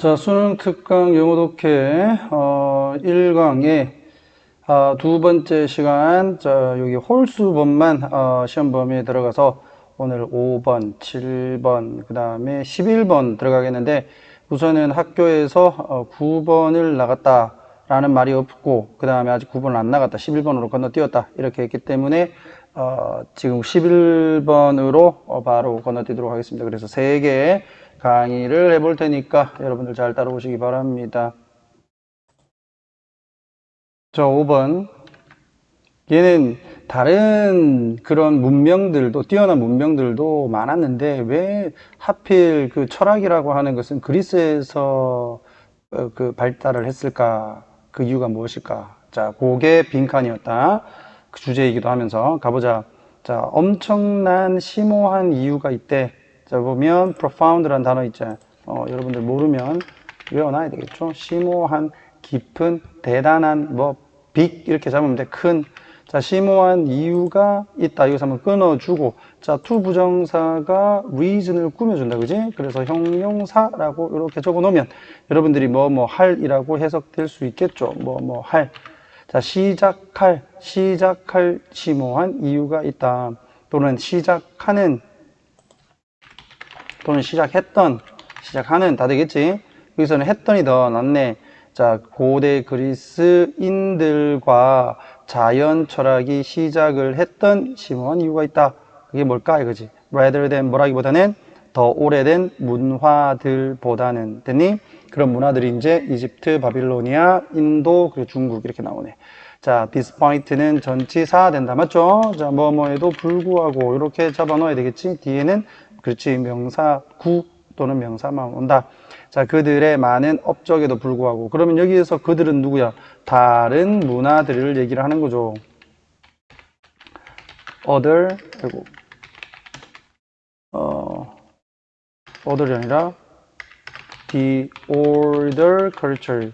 자, 수능 특강 영어 독해 1강의 두 번째 시간. 자, 여기 홀수번만 시험 범위에 들어가서 오늘 5번, 7번, 그 다음에 11번 들어가겠는데, 우선은 학교에서 9번을 나갔다라는 말이 없고, 그 다음에 아직 9번을 안 나갔다, 11번으로 건너뛰었다 이렇게 했기 때문에 지금 11번으로 바로 건너뛰도록 하겠습니다. 그래서 3개의 강의를 해볼 테니까 여러분들 잘 따라오시기 바랍니다. 자, 5번. 얘는 다른 그런 문명들도, 뛰어난 문명들도 많았는데 왜 하필 그 철학이라고 하는 것은 그리스에서 그 발달을 했을까? 그 이유가 무엇일까? 자, 그게 빈칸이었다. 그 주제이기도 하면서 가보자. 자, 엄청난 심오한 이유가 있대. 자, 보면 profound라는 단어 있죠. 여러분들 모르면 외워놔야 되겠죠. 심오한, 깊은, 대단한, big 이렇게 잡으면 돼. 큰. 자, 심오한 이유가 있다. 여기서 한번 끊어주고, 자, to 부정사가 reason을 꾸며준다. 그지? 그래서 형용사라고 이렇게 적어 놓으면 여러분들이 할이라고 해석될 수 있겠죠. 할. 자, 시작할 심오한 이유가 있다. 또는 시작하는, 또는 시작하는 다 되겠지? 여기서는 했더니 더 낫네. 자, 고대 그리스인들과 자연 철학이 시작을 했던 심오한 이유가 있다. 그게 뭘까 이거지. rather than 뭐라기보다는 더 오래된 문화들보다는. 됐니? 그런 문화들이 이제 이집트, 바빌로니아, 인도, 그리고 중국 이렇게 나오네. 자, despite는 전치사 된다. 맞죠? 자, 뭐뭐에도 불구하고 이렇게 잡아 넣어야 되겠지? 뒤에는 그렇지, 명사 구 또는 명사만 온다. 자, 그들의 많은 업적에도 불구하고. 그러면 여기에서 그들은 누구야? 다른 문화들을 얘기를 하는 거죠. other, 아이고, other이 아니라 the older culture.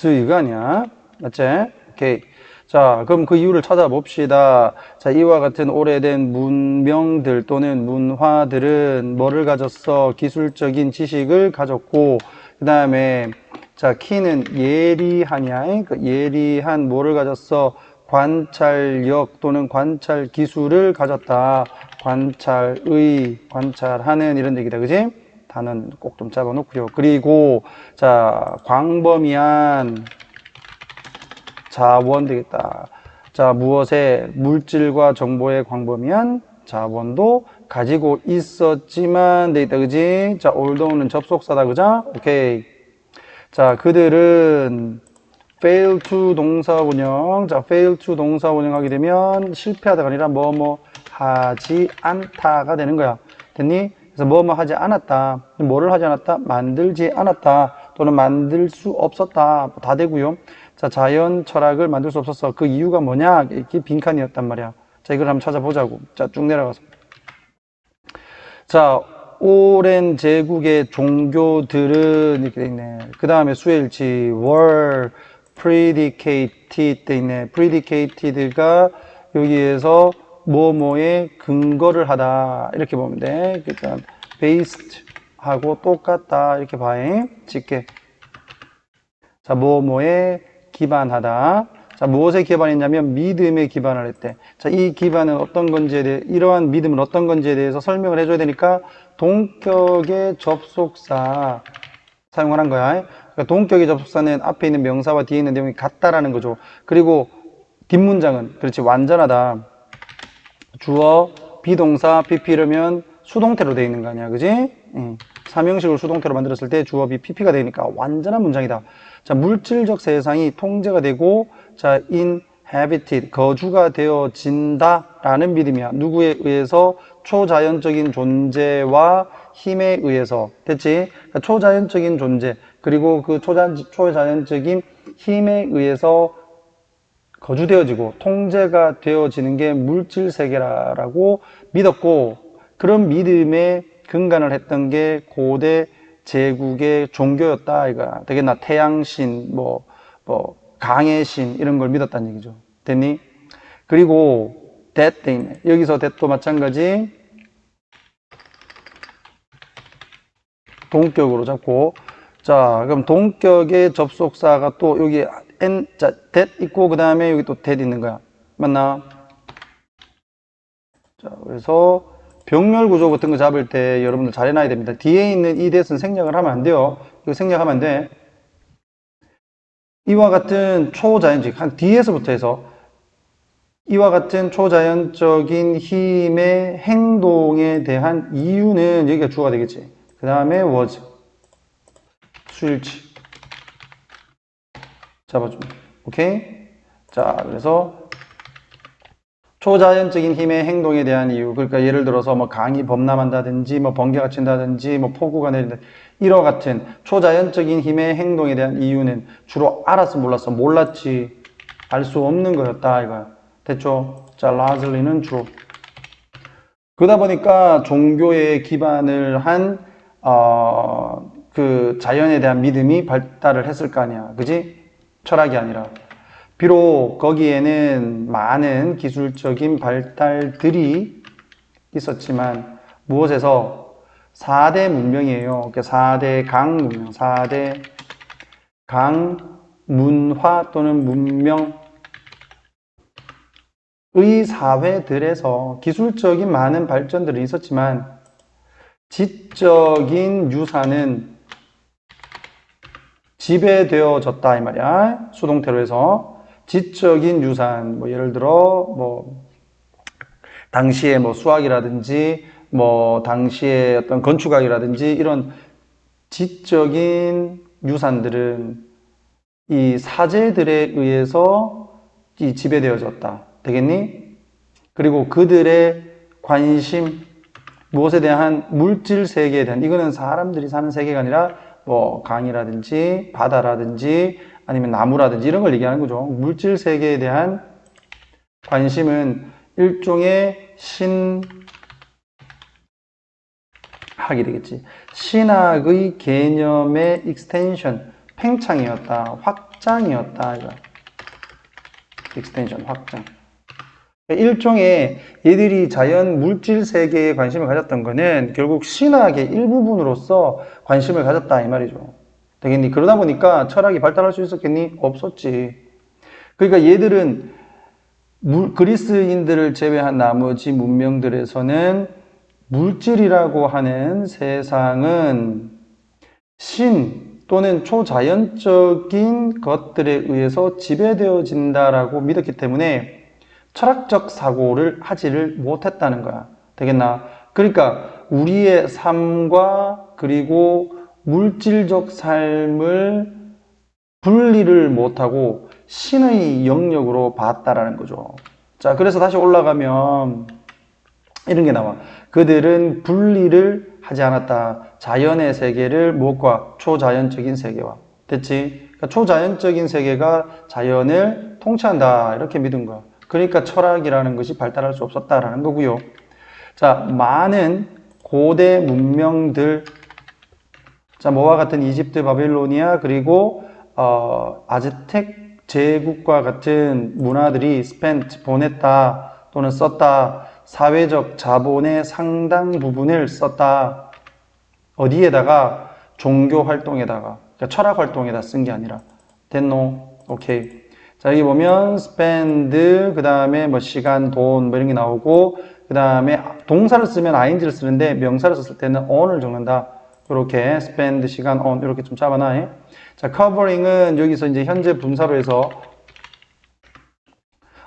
이거 아니야? 맞지? 오케이. 자, 그럼 그 이유를 찾아봅시다. 자, 이와 같은 오래된 문명들 또는 문화들은 뭐를 가졌어? 기술적인 지식을 가졌고, 그 다음에, 자, 키는 예리하냐? 그 예리한 뭐를 가졌어? 관찰력 또는 관찰 기술을 가졌다. 관찰하는 이런 얘기다. 그지? 단어는 꼭 좀 잡아 놓고요. 그리고, 자, 광범위한 자원 되겠다. 자, 무엇에 물질과 정보의 광범위한 자원도 가지고 있었지만 되겠다. 그지? 자, although는 접속사다. 그죠? 오케이. 자, 그들은 fail to 동사 원형. 자, fail to 동사 원형하게 되면 실패하다가 아니라 하지 않다가 되는 거야. 됐니? 그래서 하지 않았다. 뭐를 하지 않았다? 만들지 않았다. 또는 만들 수 없었다. 다 되고요. 자, 자연 철학을 만들 수 없었어. 그 이유가 뭐냐? 이게 빈칸이었단 말이야. 자, 이걸 한번 찾아보자고. 자, 쭉 내려가서. 자, 오랜 제국의 종교들은 이렇게 돼 있네. 그 다음에 수일치 were predicated 돼 있네. predicated가 여기에서 뭐뭐에 근거를 하다 이렇게 보면 돼. 그러니까 based 하고 똑같다 이렇게 봐요. 쉽게. 자, 뭐뭐에 기반하다. 자, 무엇에 기반했냐면 믿음에 기반을 했대. 자, 이 기반은 어떤 건지에 대해, 이러한 믿음은 어떤 건지에 대해서 설명을 해줘야 되니까 동격의 접속사 사용을 한 거야. 그러니까 동격의 접속사는 앞에 있는 명사와 뒤에 있는 내용이 같다라는 거죠. 그리고 뒷문장은 그렇지 완전하다. 주어, 비동사, pp이라면 수동태로 되어 있는 거 아니야. 그지? 삼형식을 수동태로 만들었을 때 주어, 비, pp가 되니까 완전한 문장이다. 자, 물질적 세상이 통제가 되고, 자, inhabited, 거주가 되어진다라는 믿음이야. 누구에 의해서? 초자연적인 존재와 힘에 의해서. 됐지? 그러니까 초자연적인 존재, 그리고 그 초자연적인 힘에 의해서 거주되어지고 통제가 되어지는 게 물질 세계라고 믿었고, 그런 믿음에 근간을 했던 게 고대 제국의 종교였다 이거야. 되겠나? 태양신, 강의 신 이런 걸 믿었다는 얘기죠. 됐니? 그리고 that 돼 있네. 여기서 that도 마찬가지. 동격으로 잡고. 자, 그럼 동격의 접속사가 또 여기 that 있고, 그 다음에 여기 또 that 있는 거야. 맞나? 자, 그래서 병렬 구조 같은 거 잡을 때 여러분들 잘 해놔야 됩니다. 뒤에 있는 이 that은 생략을 하면 안 돼요. 이거 생략하면 안 돼. 이와 같은 초자연적, 한 뒤에서부터 해서 이와 같은 초자연적인 힘의 행동에 대한 이유는 여기가 주어가 되겠지. 그 다음에 was, 수일치 잡아줍니다. 오케이? 자, 그래서 초자연적인 힘의 행동에 대한 이유, 그러니까 예를 들어서 뭐 강이 범람한다든지 뭐 번개가 친다든지 뭐 폭우가 내린다, 이와 같은 초자연적인 힘의 행동에 대한 이유는 주로 알았어 몰랐어? 몰랐지. 알 수 없는 거였다 이거야. 됐죠? 자, largely는 주로. 그러다 보니까 종교에 기반을 한 그 자연에 대한 믿음이 발달을 했을 거 아니야. 그지? 철학이 아니라. 비록 거기에는 많은 기술적인 발달들이 있었지만 무엇에서? 4대 문명이에요. 4대 강 문명, 4대 강 문화 또는 문명의 사회들에서 기술적인 많은 발전들이 있었지만 지적인 유산은 지배되어졌다 이 말이야. 수동태로 해서 지적인 유산, 뭐 예를 들어 뭐 당시에 뭐 수학이라든지 뭐 당시에 어떤 건축학이라든지 이런 지적인 유산들은 이 사제들에 의해서 이 지배되어졌다. 되겠니? 그리고 그들의 관심, 무엇에 대한 물질 세계에 대한, 이거는 사람들이 사는 세계가 아니라 뭐 강이라든지 바다라든지 아니면 나무라든지 이런 걸 얘기하는 거죠. 물질 세계에 대한 관심은 일종의 신학이 되겠지. 신학의 개념의 익스텐션, 팽창이었다, 확장이었다. 이거. 익스텐션, 확장. 일종의 얘들이 자연 물질 세계에 관심을 가졌던 거는 결국 신학의 일부분으로서 관심을 가졌다 이 말이죠. 되겠니? 그러다 보니까 철학이 발달할 수 있었겠니? 없었지. 그러니까 얘들은 그리스인들을 제외한 나머지 문명들에서는 물질이라고 하는 세상은 신 또는 초자연적인 것들에 의해서 지배되어진다라고 믿었기 때문에 철학적 사고를 하지를 못했다는 거야. 되겠나? 그러니까 우리의 삶과 그리고 물질적 삶을 분리를 못하고 신의 영역으로 봤다라는 거죠. 자, 그래서 다시 올라가면 이런 게 나와. 그들은 분리를 하지 않았다. 자연의 세계를 무엇과? 초자연적인 세계와. 됐지? 그러니까 초자연적인 세계가 자연을 통치한다. 이렇게 믿은 거야. 그러니까 철학이라는 것이 발달할 수 없었다라는 거고요. 자, 많은 고대 문명들, 자, 뭐와 같은 이집트, 바빌로니아, 그리고 아즈텍 제국과 같은 문화들이 spent, 보냈다 또는 썼다. 사회적 자본의 상당 부분을 썼다. 어디에다가? 종교 활동에다가. 그러니까 철학 활동에다 쓴 게 아니라. 됐노? 오케이. 자, 여기 보면 spend, 그 다음에 뭐 시간, 돈, 뭐 이런 게 나오고, 그 다음에 동사를 쓰면 ing를 쓰는데 명사를 썼을 때는 on을 적는다. 이렇게 spend, 시간, on 이렇게 좀 잡아놔. 자, covering은 여기서 이제 현재 분사로 해서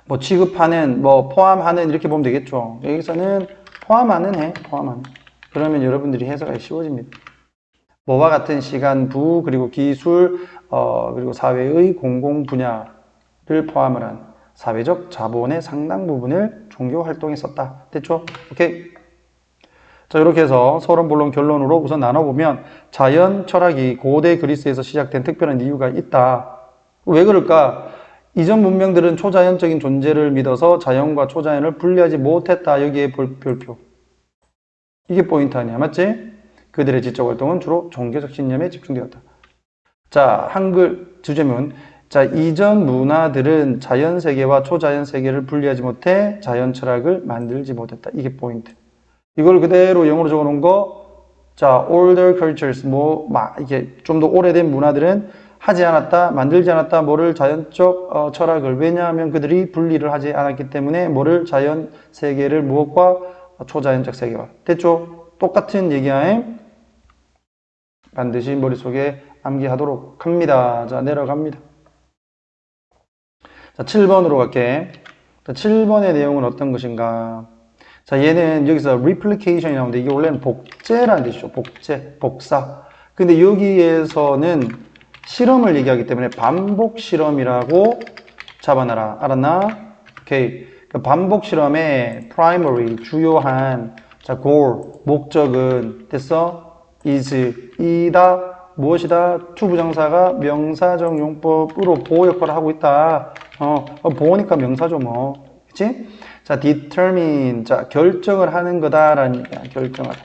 뭐 취급하는, 뭐 포함하는 이렇게 보면 되겠죠. 여기서는 포함하는 해, 포함하는. 그러면 여러분들이 해석하기 쉬워집니다. 뭐와 같은 시간, 부, 그리고 기술, 그리고 사회의 공공 분야를 포함을 한 사회적 자본의 상당 부분을 종교 활동에 썼다. 됐죠? 오케이. 자, 이렇게 해서 서론, 본론, 결론으로 우선 나눠보면 자연 철학이 고대 그리스에서 시작된 특별한 이유가 있다. 왜 그럴까? 이전 문명들은 초자연적인 존재를 믿어서 자연과 초자연을 분리하지 못했다. 여기에 별표. 이게 포인트 아니야. 맞지? 그들의 지적 활동은 주로 종교적 신념에 집중되었다. 자, 한글 주제문. 자, 이전 문화들은 자연 세계와 초자연 세계를 분리하지 못해 자연 철학을 만들지 못했다. 이게 포인트. 이걸 그대로 영어로 적어 놓은 거 자, older cultures, 이게 좀 더 오래된 문화들은 하지 않았다, 만들지 않았다, 뭐를 자연적 철학을. 왜냐하면 그들이 분리를 하지 않았기 때문에 뭐를 자연 세계를 무엇과 초자연적 세계와. 됐죠? 똑같은 얘기야. 반드시 머릿속에 암기하도록 합니다. 자, 내려갑니다. 자, 7번으로 갈게. 자, 7번의 내용은 어떤 것인가? 자, 얘는 여기서 replication이 나오는데 이게 원래는 복제라는 뜻이죠. 복제, 복사. 근데 여기에서는 실험을 얘기하기 때문에 반복 실험이라고 잡아놔라. 알았나? 오케이. 그 반복 실험의 primary, 주요한, 자, goal, 목적은, 됐어? is, 이다, 무엇이다? to 부정사가 명사적 용법으로 보호 역할을 하고 있다. 보호니까 명사죠, 뭐. 그치? 자, determine. 자, 결정을 하는 거다라는 얘기야. 결정하다.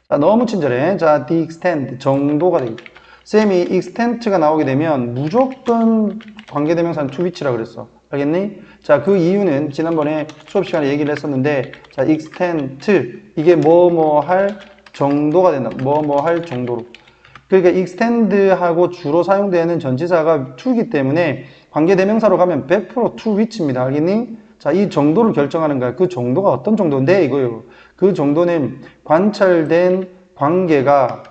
자, 너무 친절해. 자, the extent. 정도가 되겠다. 쌤이 extent가 나오게 되면 무조건 관계대명사는 to which라 그랬어. 알겠니? 자, 그 이유는 지난번에 수업 시간에 얘기를 했었는데, 자, extent. 이게 뭐뭐 할 정도가 된다. 뭐뭐 할 정도로. 그러니까 extend하고 주로 사용되는 전치사가 to이기 때문에 관계대명사로 가면 100% to which입니다. 알겠니? 자, 이 정도를 결정하는 거야. 그 정도가 어떤 정도인데 이거요. 그 정도는 관찰된 관계가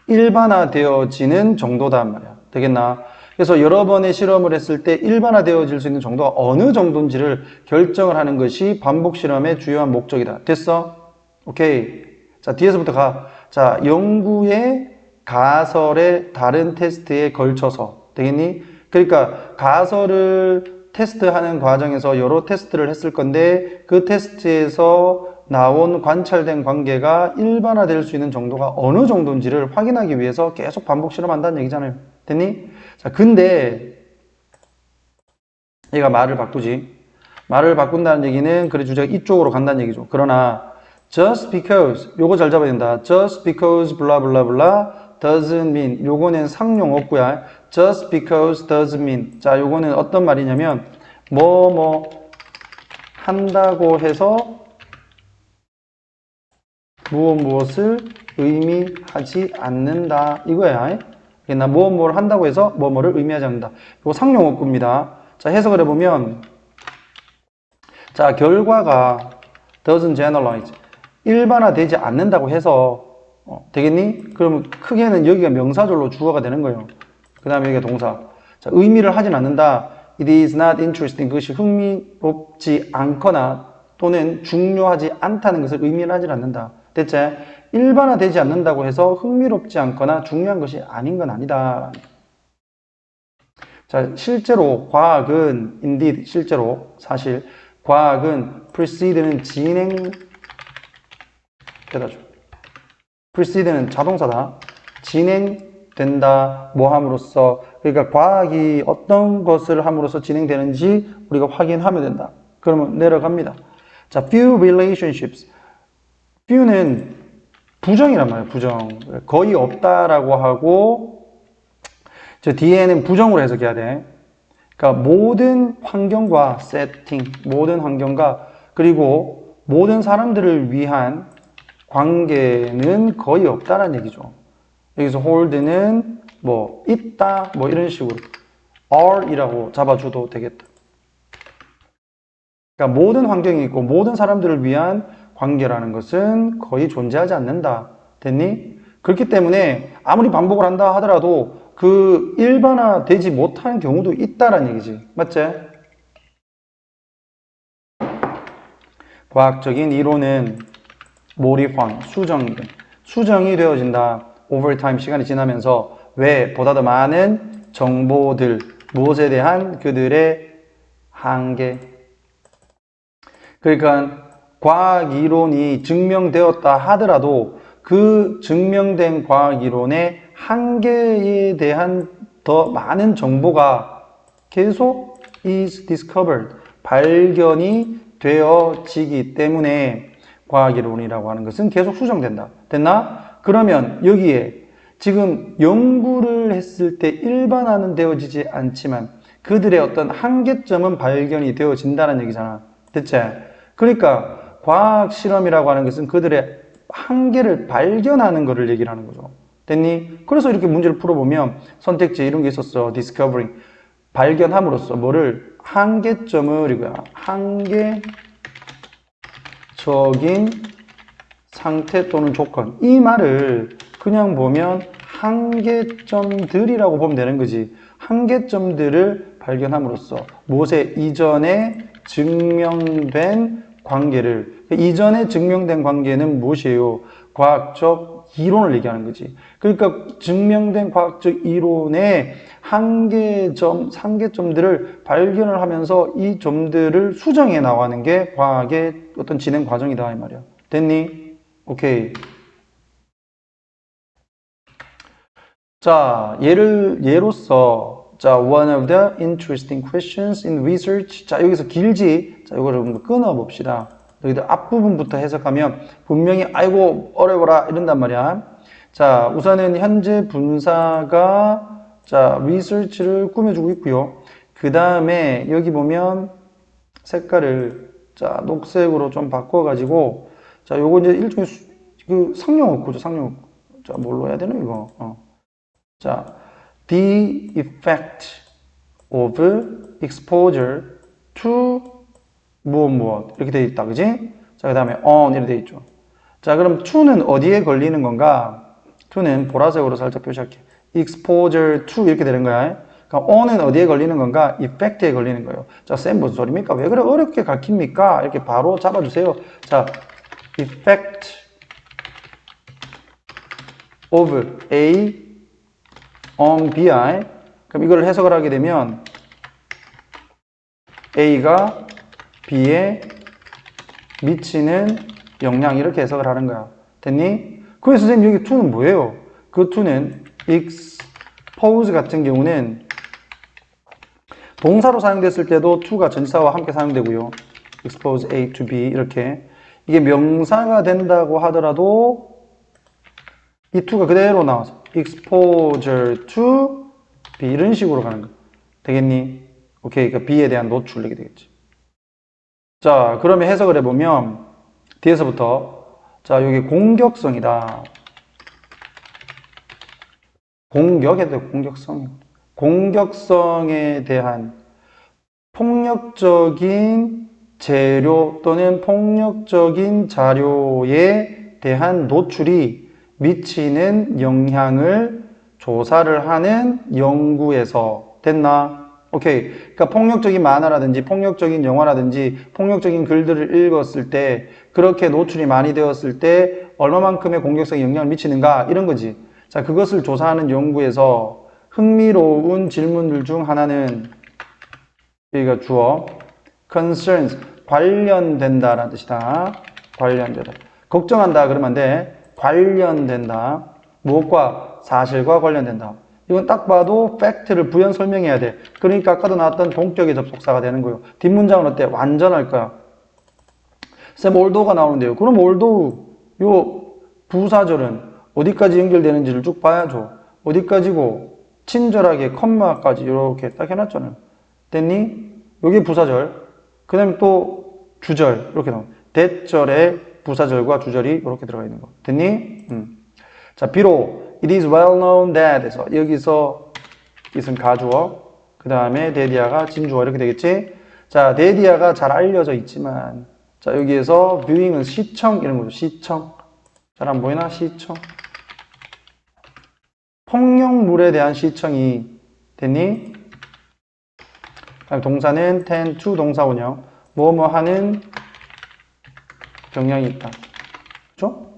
일반화되어지는 정도단 말이야. 되겠나? 그래서 여러 번의 실험을 했을 때 일반화되어질 수 있는 정도가 어느 정도인지를 결정을 하는 것이 반복 실험의 주요한 목적이다. 됐어? 오케이. 자, 뒤에서부터 가. 자, 연구의 가설의 다른 테스트에 걸쳐서. 되겠니? 그러니까 가설을 테스트하는 과정에서 여러 테스트를 했을 건데 그 테스트에서 나온 관찰된 관계가 일반화될 수 있는 정도가 어느 정도인지를 확인하기 위해서 계속 반복 실험한다는 얘기잖아요. 됐니? 자, 근데 얘가 말을 바꾸지. 말을 바꾼다는 얘기는 그래 주제가 이쪽으로 간다는 얘기죠. 그러나 just because 요거 잘 잡아야 된다. just because blah blah blah doesn't mean 요거는 상용 없고요. just because doesn't mean 자 요거는 어떤 말이냐면 뭐 한다고 해서 무엇을 의미하지 않는다 이거야. 나 무엇을 한다고 해서 뭐를 의미하지 않는다. 이거 상용 어구입니다. 자, 해석을 해보면 자, 결과가 doesn't generalize 일반화되지 않는다고 해서 되겠니? 그러면 크게는 여기가 명사절로 주어가 되는 거예요. 그 다음에 여기가 동사. 자, 의미를 하진 않는다. It is not interesting. 그것이 흥미롭지 않거나 또는 중요하지 않다는 것을 의미를 하진 않는다. 됐지? 일반화되지 않는다고 해서 흥미롭지 않거나 중요한 것이 아닌 건 아니다. 자, 실제로 과학은 indeed 실제로 사실 과학은 proceed는 대다죠. proceed는 자동사다. 진행된다. 뭐 함으로써 그러니까 과학이 어떤 것을 함으로써 진행되는지 우리가 확인하면 된다. 그러면 내려갑니다. 자, few relationships. few는 부정이란 말이에요. 부정. 거의 없다라고 하고 저 뒤에는 부정으로 해석해야 돼. 그러니까 모든 환경과 세팅, 모든 환경과 그리고 모든 사람들을 위한 관계는 거의 없다라는 얘기죠. 여기서 hold는 뭐 있다 뭐 이런 식으로 are이라고 잡아줘도 되겠다. 그러니까 모든 환경이 있고 모든 사람들을 위한 관계라는 것은 거의 존재하지 않는다. 됐니? 그렇기 때문에 아무리 반복을 한다 하더라도 그 일반화되지 못하는 경우도 있다라는 얘기지. 맞지? 과학적인 이론은 modify, 수정이 되어진다. over time, 시간이 지나면서 왜? 보다 더 많은 정보들, 무엇에 대한 그들의 한계. 그러니까 과학 이론이 증명되었다 하더라도 그 증명된 과학 이론의 한계에 대한 더 많은 정보가 계속 is discovered, 발견이 되어지기 때문에 과학 이론이라고 하는 것은 계속 수정된다. 됐나? 그러면 여기에 지금 연구를 했을 때 일반화는 되어지지 않지만 그들의 어떤 한계점은 발견이 되어진다는 얘기잖아. 됐지? 그러니까 과학 실험이라고 하는 것은 그들의 한계를 발견하는 거를 얘기를 하는 거죠. 됐니? 그래서 이렇게 문제를 풀어보면 선택지 이런 게 있었어. discovering. 발견함으로써 뭐를? 한계점을 이거야. 한계적인 상태 또는 조건. 이 말을 그냥 보면 한계점들이라고 보면 되는 거지. 한계점들을 발견함으로써 무엇에 이전에 증명된 관계를, 이전에 증명된 관계는 무엇이에요? 과학적 이론을 얘기하는 거지. 그러니까 증명된 과학적 이론의 한계점들을 발견을 하면서 이 점들을 수정해 나가는 게 과학의 어떤 진행 과정이다 이 말이야. 됐니? 오케이. 자, 예로서 자, one of the interesting questions in research. 자, 여기서 길지? 자, 이거를 좀 끊어 봅시다. 여기다 앞부분부터 해석하면 분명히 아이고 어려워라 이런단 말이야. 자, 우선은 현재 분사가 자, research를 꾸며주고 있고요. 그 다음에 여기 보면 색깔을 자, 녹색으로 좀 바꿔가지고 자, 요거 이제 일종의 그 상용어구죠, 상용어구. 자, 뭘로 해야 되나 이거? 자, the effect of exposure to 무엇 이렇게 되어 있다, 그지? 자, 그 다음에 on 이렇게 되어 있죠. 자, 그럼 to는 어디에 걸리는 건가? to는 보라색으로 살짝 표시할게. exposure to 이렇게 되는 거야. 그럼 on은 어디에 걸리는 건가? effect에 걸리는 거예요. 자, 쌤 무슨 소리입니까? 왜 그래 어렵게 가르칩니까? 이렇게 바로 잡아주세요. 자, effect of A on BI. 그럼 이걸 해석을 하게 되면 A가 B에 미치는 영향 이렇게 해석을 하는 거야. 됐니? 그래서 선생님 여기 to는 뭐예요? 그 to는 expose 같은 경우는 동사로 사용됐을 때도 to가 전치사와 함께 사용되고요. expose A to B 이렇게. 이게 명사가 된다고 하더라도 이 to가 그대로 나와서 exposure to B 이런 식으로 가는 거 되겠니? 오케이, 그러니까 B에 대한 노출 이렇게 되겠지. 자, 그러면 해석을 해보면 뒤에서부터 자, 여기 공격성이다. 공격에 대한 공격성. 공격성에 대한 폭력적인 재료 또는 폭력적인 자료에 대한 노출이 미치는 영향을 조사를 하는 연구에서 됐나? 오케이. 그러니까 폭력적인 만화라든지 폭력적인 영화라든지 폭력적인 글들을 읽었을 때 그렇게 노출이 많이 되었을 때 얼마만큼의 공격성에 영향을 미치는가 이런 거지. 자, 그것을 조사하는 연구에서 흥미로운 질문들 중 하나는 여기가 주어 concerns 관련된다라는 뜻이다. 관련되다. 걱정한다 그러면 안 돼. 관련된다. 무엇과? 사실과 관련된다. 이건 딱 봐도 팩트를 부연 설명해야 돼. 그러니까 아까도 나왔던 동격의 접속사가 되는 거예요. 뒷문장은 어때? 완전할 거야. 쌤, 올도가 나오는데요. 그럼 올도 요 부사절은 어디까지 연결되는지를 쭉 봐야죠. 어디까지고? 친절하게 컴마까지 이렇게 딱 해놨잖아요. 됐니? 요게 부사절. 그 다음에 또 주절 이렇게 나와. 대절에 부사절과 주절이 이렇게 들어가 있는 거. 됐니? 자, 비록 it is well known that 에서 여기서 it은 가주어, 그 다음에 데디아가 진주어 이렇게 되겠지? 자, 데디아가 잘 알려져 있지만 자, 여기에서 viewing은 시청 이런 거죠. 시청. 잘 안 보이나? 시청. 폭력물에 대한 시청이 됐니? 동사는 tend to 동사원형. 뭐뭐 하는 경향이 있다. 그렇죠?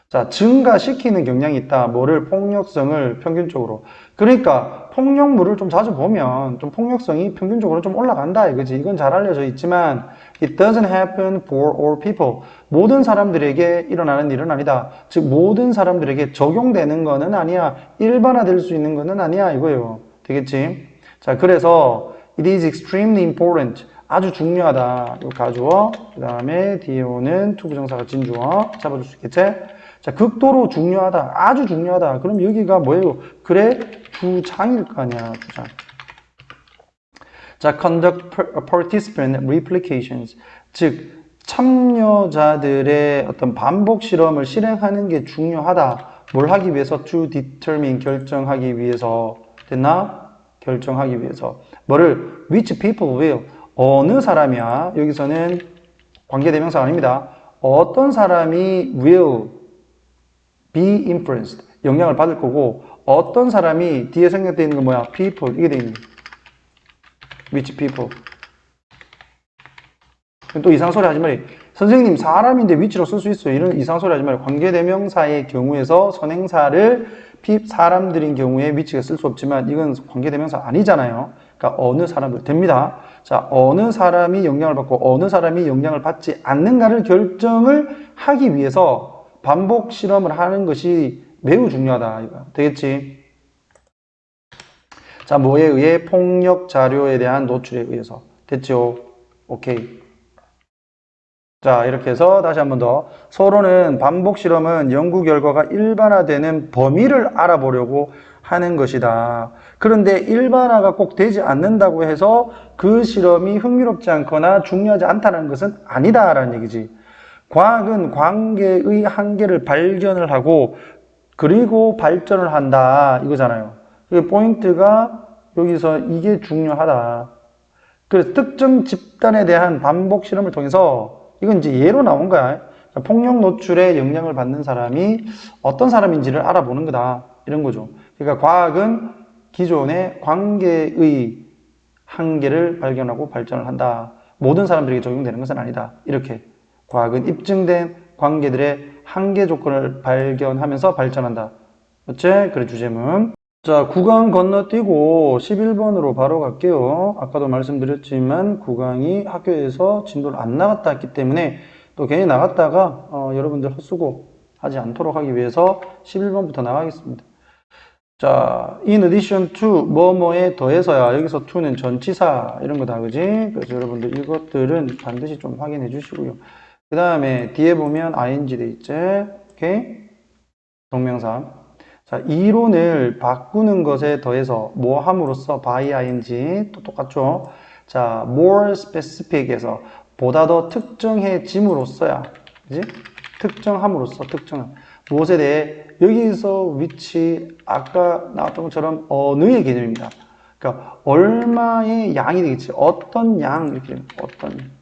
자, 증가시키는 경향이 있다. 뭐를? 폭력성을 평균적으로. 그러니까 폭력물을 좀 자주 보면 좀 폭력성이 평균적으로 좀 올라간다 이거지. 이건 잘 알려져 있지만 it doesn't happen for all people. 모든 사람들에게 일어나는 일은 아니다. 즉 모든 사람들에게 적용되는 거는 아니야. 일반화될 수 있는 거는 아니야 이거예요. 되겠지? 자, 그래서 it is extremely important. 아주 중요하다. 요 가주어. 그 다음에 뒤에 오는 to 부정사가 진주어. 잡아줄 수 있겠지? 자, 극도로 중요하다. 아주 중요하다. 그럼 여기가 뭐예요? 그래? 주장일 거 아니야. 주장. 자, conduct participant replications. 즉, 참여자들의 어떤 반복 실험을 실행하는 게 중요하다. 뭘 하기 위해서? To determine, 결정하기 위해서. 됐나? 결정하기 위해서. 뭐를? Which people will. 어느 사람이야? 여기서는 관계대명사가 아닙니다. 어떤 사람이 will be influenced. 영향을 받을 거고, 어떤 사람이 뒤에 생략되어 있는 건 뭐야? people. 이게 되어 있는 거야. Which people. 또 이상한 소리 하지 말이. 선생님, 사람인데 위치로 쓸 수 있어요. 이런 이상한 소리 하지 말고. 관계대명사의 경우에서 선행사를 사람들인 경우에 위치가 쓸 수 없지만 이건 관계대명사 아니잖아요. 그러니까 어느 사람들 됩니다. 자, 어느 사람이 영향을 받고 어느 사람이 영향을 받지 않는가를 결정을 하기 위해서 반복 실험을 하는 것이 매우 중요하다. 이거 되겠지? 자, 뭐에 의해? 폭력 자료에 대한 노출에 의해서. 됐죠? 오케이. 자, 이렇게 해서 다시 한 번 더. 서로는 반복 실험은 연구 결과가 일반화되는 범위를 알아보려고 하는 것이다. 그런데 일반화가 꼭 되지 않는다고 해서 그 실험이 흥미롭지 않거나 중요하지 않다는 것은 아니다라는 얘기지. 과학은 관계의 한계를 발견을 하고 그리고 발전을 한다 이거잖아요. 그 포인트가 여기서 이게 중요하다. 그래서 특정 집단에 대한 반복 실험을 통해서 이건 이제 예로 나온 거야. 폭력 노출에 영향을 받는 사람이 어떤 사람인지를 알아보는 거다. 이런 거죠. 그러니까 과학은 기존의 관계의 한계를 발견하고 발전을 한다. 모든 사람들에게 적용되는 것은 아니다. 이렇게 과학은 입증된 관계들의 한계 조건을 발견하면서 발전한다. 어째? 그래 주제문. 자, 구강 건너뛰고 11번으로 바로 갈게요. 아까도 말씀드렸지만 구강이 학교에서 진도를 안 나갔다 했기 때문에 또 괜히 나갔다가 여러분들 헛수고 하지 않도록 하기 위해서 11번부터 나가겠습니다. 자, in addition to 뭐뭐에 더해서야. 여기서 to는 전치사 이런 거다, 그지? 그래서 여러분들 이것들은 반드시 좀 확인해 주시고요. 그 다음에 뒤에 보면 ing 돼 있지? 오케이? 동명사. 자, 이론을 바꾸는 것에 더해서 뭐 함으로써 by ing 또 똑같죠? 자, more specific에서 보다 더 특정해짐으로써야, 그지? 특정함으로써 특정함. 무엇에 대해? 여기서 which 아까 나왔던 것처럼 어느의 개념입니다. 그러니까 얼마의 양이 되겠지? 어떤 양 이렇게 어떤.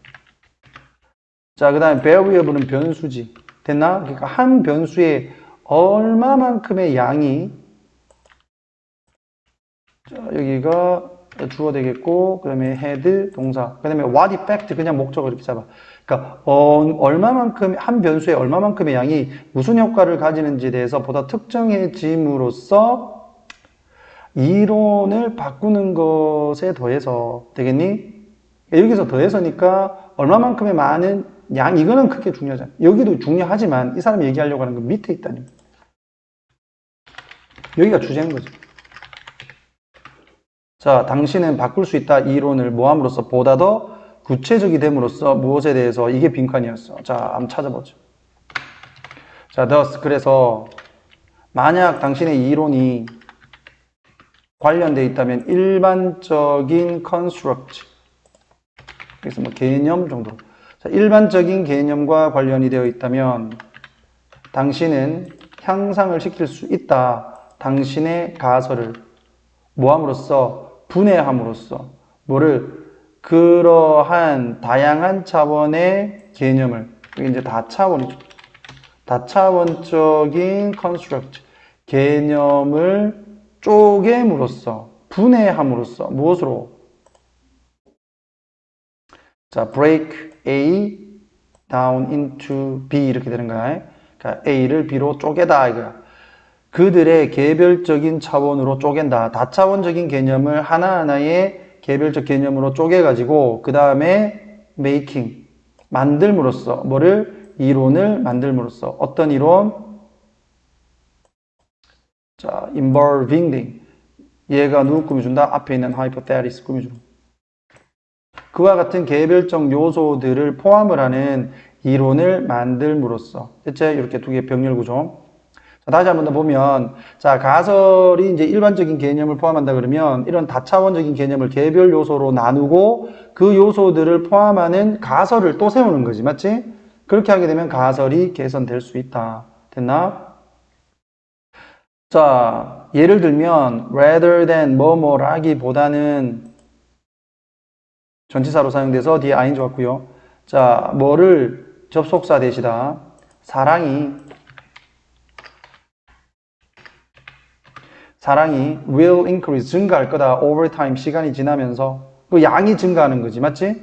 자, 그다음에 variable은 변수지. 됐나? 그러니까 한 변수에 얼마만큼의 양이, 자, 여기가 주어 되겠고, 그 다음에 had 동사, 그 다음에 what effect 그냥 목적을 이렇게 잡아. 그러니까 얼마만큼 한 변수에 얼마만큼의 양이 무슨 효과를 가지는지에 대해서 보다 특정해짐으로써 이론을 바꾸는 것에 더해서 되겠니? 여기서 더해서니까 얼마만큼의 많은 양, 이거는 크게 중요하잖아. 여기도 중요하지만 이 사람이 얘기하려고 하는 건 밑에 있다는 거야. 여기가 주제인 거죠. 자, 당신은 바꿀 수 있다. 이 이론을 모함으로써 보다 더 구체적이 됨으로써 무엇에 대해서 이게 빈칸이었어. 자, 한번 찾아보죠. 자, thus 그래서 만약 당신의 이론이 관련되어 있다면 일반적인 construct, 그래서 뭐 개념 정도. 자, 일반적인 개념과 관련이 되어 있다면 당신은 향상을 시킬 수 있다. 당신의 가설을 모함으로써, 분해함으로써 뭐를? 그러한 다양한 차원의 개념을, 이게 이제 다차원이죠. 다차원적인 construct, 개념을 쪼개므로써, 분해함으로써 무엇으로? 자, break A down into B 이렇게 되는 거야. 그러니까 A를 B로 쪼개다 이거야. 그들의 개별적인 차원으로 쪼갠다. 다차원적인 개념을 하나하나의 개별적 개념으로 쪼개가지고 그 다음에 making, 만들므로써 뭐를? 이론을 만들므로써 어떤 이론? 자, involving 얘가 누구 꾸며준다? 앞에 있는 hypothesis 꾸며준다. 그와 같은 개별적 요소들을 포함을 하는 이론을 만들므로써. 대체 이렇게 두 개 병렬 구조. 자, 다시 한 번 더 보면, 자, 가설이 이제 일반적인 개념을 포함한다 그러면 이런 다차원적인 개념을 개별 요소로 나누고 그 요소들을 포함하는 가설을 또 세우는 거지. 맞지? 그렇게 하게 되면 가설이 개선될 수 있다. 됐나? 자, 예를 들면 rather than 뭐뭐라기보다는 전치사로 사용돼서 뒤에 ing 왔고요. 자, 뭐를 접속사 대시다. 사랑이 will increase, 증가할 거다. over time, 시간이 지나면서. 그 양이 증가하는 거지. 맞지?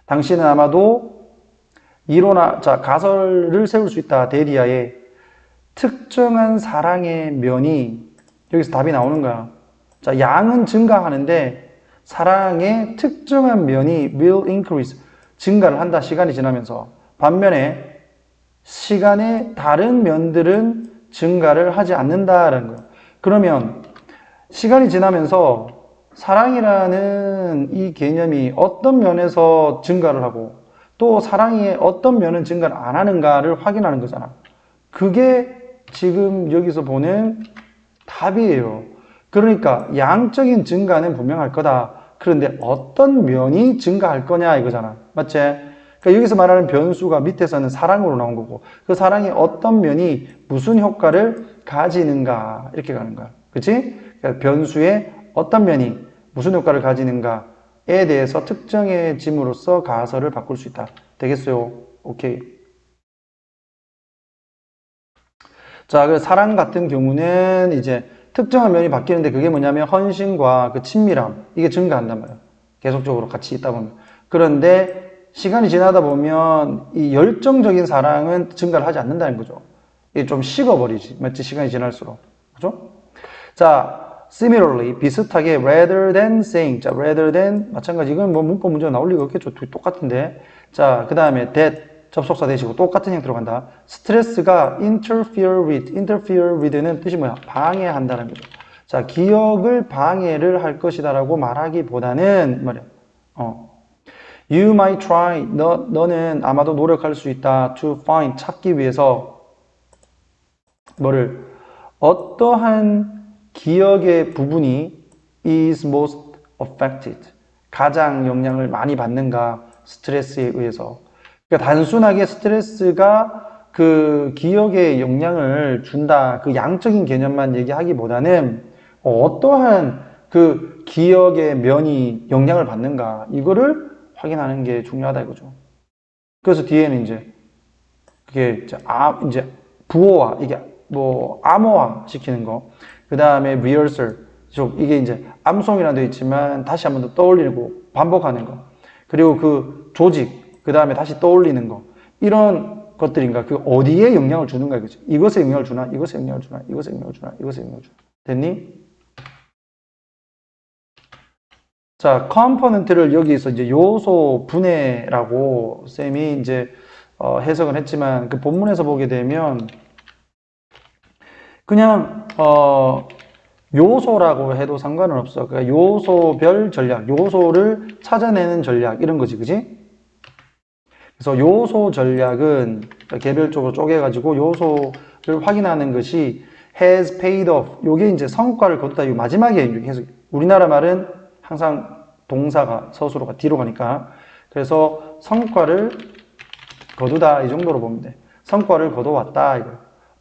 당신은 아마도 이론화, 자, 가설을 세울 수 있다. 데리아에 특정한 사랑의 면이, 여기서 답이 나오는 거야. 자, 양은 증가하는데 사랑의 특정한 면이 will increase, 증가를 한다. 시간이 지나면서. 반면에 시간의 다른 면들은 증가를 하지 않는다라는 거야. 그러면 시간이 지나면서 사랑이라는 이 개념이 어떤 면에서 증가를 하고 또 사랑의 어떤 면은 증가를 안 하는가를 확인하는 거잖아. 그게 지금 여기서 보는 답이에요. 그러니까 양적인 증가는 분명할 거다. 그런데 어떤 면이 증가할 거냐 이거잖아. 맞지? 그러니까 여기서 말하는 변수가 밑에서는 사랑으로 나온 거고 그 사랑의 어떤 면이 무슨 효과를 가지는가 이렇게 가는 거야. 그치? 그러니까 변수의 어떤 면이 무슨 효과를 가지는가에 대해서 특정해짐으로써 가설을 바꿀 수 있다. 되겠어요? 오케이. 자, 그 사랑 같은 경우는 이제 특정한 면이 바뀌는데 그게 뭐냐면 헌신과 그 친밀함 이게 증가한단 말이야. 계속적으로 같이 있다 보면. 그런데 시간이 지나다 보면 이 열정적인 사랑은 증가를 하지 않는다는 거죠. 이게 좀 식어버리지. 맞지? 시간이 지날수록. 그죠? 자, similarly, 비슷하게 rather than saying. 자, rather than 마찬가지. 이건 뭐 문법 문제가 나올 리가 없겠죠. 똑같은데. 자, 그 다음에 that 접속사 대시고 똑같은 형태로 간다. 스트레스가 interfere with는 뜻이 뭐야? 방해한다는 거죠. 자, 기억을 방해를 할 것이다라고 말하기보다는 말이야. You might try. 너는 아마도 노력할 수 있다. To find. 찾기 위해서 뭐를 어떠한 기억의 부분이 is most affected. 가장 영향을 많이 받는가? 스트레스에 의해서. 그러니까 단순하게 스트레스가 그 기억에 영향을 준다. 그 양적인 개념만 얘기하기보다는 어떠한 그 기억의 면이 영향을 받는가. 이거를 확인하는 게 중요하다 이거죠. 그래서 뒤에는 이제 그게 이제 부호화 이게 뭐 암호화 시키는 거. 그 다음에 rehearsal 이게 이제 암송이라 되어 있지만 다시 한번 더 떠올리고 반복하는 거. 그리고 그 조직 그 다음에 다시 떠올리는 거. 이런 것들인가 그 어디에 영향을 주는가 이거지. 이것에 영향을 주나 이것에 영향을 주나 이것에 영향을 주나 이것에 영향을 주나. 됐니? 자, 컴포넌트를 여기서 이제 요소 분해라고 쌤이 이제 해석을 했지만 그 본문에서 보게 되면 그냥 요소라고 해도 상관은 없어. 그러니까 요소별 전략, 요소를 찾아내는 전략 이런 거지, 그지? 그래서 요소 전략은 개별적으로 쪼개가지고 요소를 확인하는 것이 has paid off. 요게 이제 성과를 거뒀다. 이 마지막에 계속 우리나라 말은 항상 동사가 서술어가 뒤로 가니까 그래서 성과를 거두다 이 정도로 보면 돼. 성과를 거둬왔다 이거.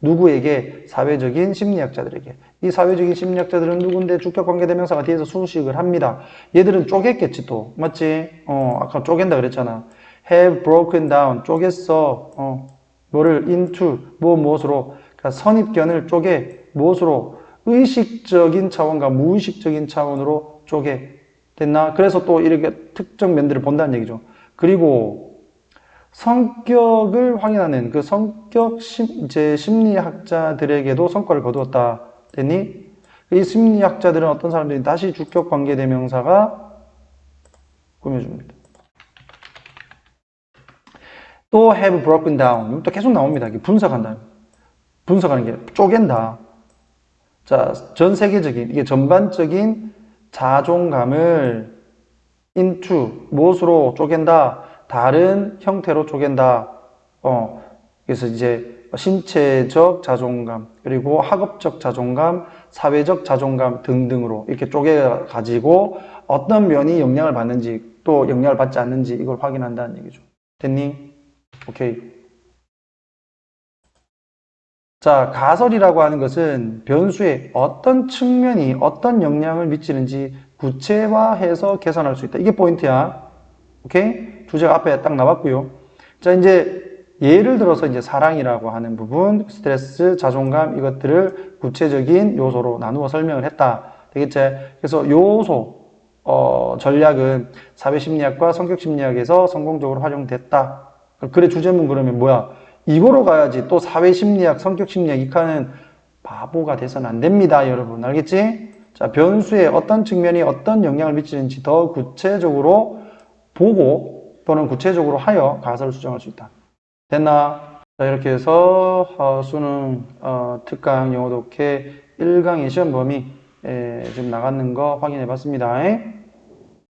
누구에게? 사회적인 심리학자들에게. 이 사회적인 심리학자들은 누군데? 주격관계대명사가 뒤에서 수식을 합니다. 얘들은 쪼갰겠지 또. 맞지? 아까 쪼갠다 그랬잖아. have broken down. 쪼갰어. 뭐를 into 무엇으로? 그러니까 선입견을 쪼개 무엇으로? 의식적인 차원과 무의식적인 차원으로 쪼개. 됐나? 그래서 또 이렇게 특정 면들을 본다는 얘기죠. 그리고 성격을 확인하는 그 성격 심리학자들에게도 성과를 거두었다. 됐니? 이 심리학자들은 어떤 사람들이 다시 주격 관계 대명사가 꾸며줍니다. 또 have broken down. 또 계속 나옵니다. 분석한다. 분석하는 게 쪼갠다. 자, 전 세계적인 이게 전반적인 자존감을 into 무엇으로 쪼갠다. 다른 형태로 쪼갠다. 그래서 이제 신체적 자존감, 그리고 학업적 자존감, 사회적 자존감 등등으로 이렇게 쪼개 가지고 어떤 면이 영향을 받는지 또 영향을 받지 않는지 이걸 확인한다는 얘기죠. 됐니? 오케이. 자, 가설이라고 하는 것은 변수의 어떤 측면이 어떤 영향을 미치는지 구체화해서 계산할 수 있다. 이게 포인트야. 오케이? 주제가 앞에 딱 나왔고요. 자, 이제 예를 들어서 이제 사랑이라고 하는 부분, 스트레스, 자존감 이것들을 구체적인 요소로 나누어 설명을 했다. 되겠지? 그래서 요소 전략은 사회심리학과 성격심리학에서 성공적으로 활용됐다. 글의 주제문 그러면 뭐야? 이거로 가야지. 또 사회심리학, 성격심리학 이카는 바보가 돼서는 안 됩니다, 여러분. 알겠지? 자, 변수의 어떤 측면이 어떤 영향을 미치는지 더 구체적으로 보고 또는 구체적으로 하여 가설을 수정할 수 있다. 됐나? 자, 이렇게 해서 수능 특강 영어 독해 1강의 시험 범위 지금 나가는 거 확인해 봤습니다.